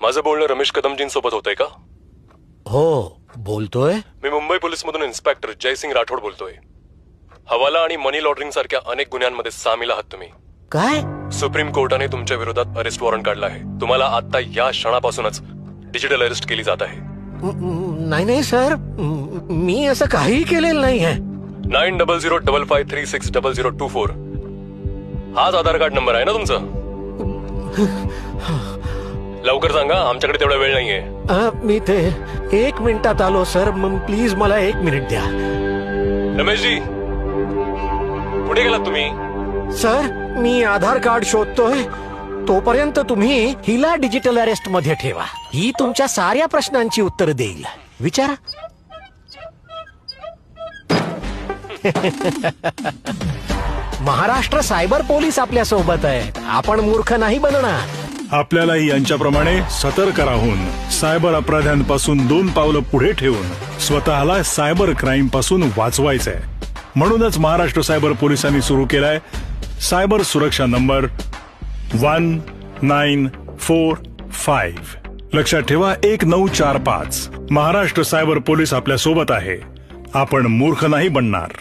माझं बोलणं रमेश कदमजींसोबत होतंय का? हो, बोलतोय. मी मुंबई पोलीसमधून इन्स्पेक्टर जयसिंग राठोड बोलतोय. हवाला आणि मनी लॉन्ड्रिंग सारख्या अनेक गुन्ह्यांमध्ये सामील आहात तुम्ही. काय? सुप्रीम कोर्टाने तुमच्या विरोधात अरेस्ट वॉरंट काढला आहे. तुम्हाला आता या क्षणापासूनच डिजिटल अरेस्ट केली जात आहे. नाही सर, मी असं काहीही केलेलं नाहीये. 9005560024 हाच आधार कार्ड नंबर आहे ना तुमचा? लवकर सांगा, आमच्याकडे तेवढा वेळ नाहीये. मी ते 1 मिनिटात आलो सर. प्लीज मला 1 मिनिट द्या. रमेशजी, कुठे गेलात तुम्ही? सर, मी आधार कार्ड शोधतोय. तोपर्यंत तुम्ही हिला डिजिटल अरेस्ट मध्ये ठेवा. ही तुमच्या साऱ्या प्रश्नांची उत्तर देईल. विचारा. महाराष्ट्र सायबर पोलीस आपल्या सोबत आहेत. आपण मूर्ख नाही बनणार. आपल्यालाही यांच्याप्रमाणे सतर्क राहून सायबर अपराध्यांपासून 2 पावलं पुढे ठेवून स्वतःला सायबर क्राईम पासून वाचवायचंय. म्हणूनच महाराष्ट्र सायबर पोलिसांनी सुरू केलाय सायबर सुरक्षा नंबर 1945. लक्षात ठेवा, 1945. महाराष्ट्र सायबर पोलीस आपल्या सोबत आहे. आपण मूर्ख नाही बनणार.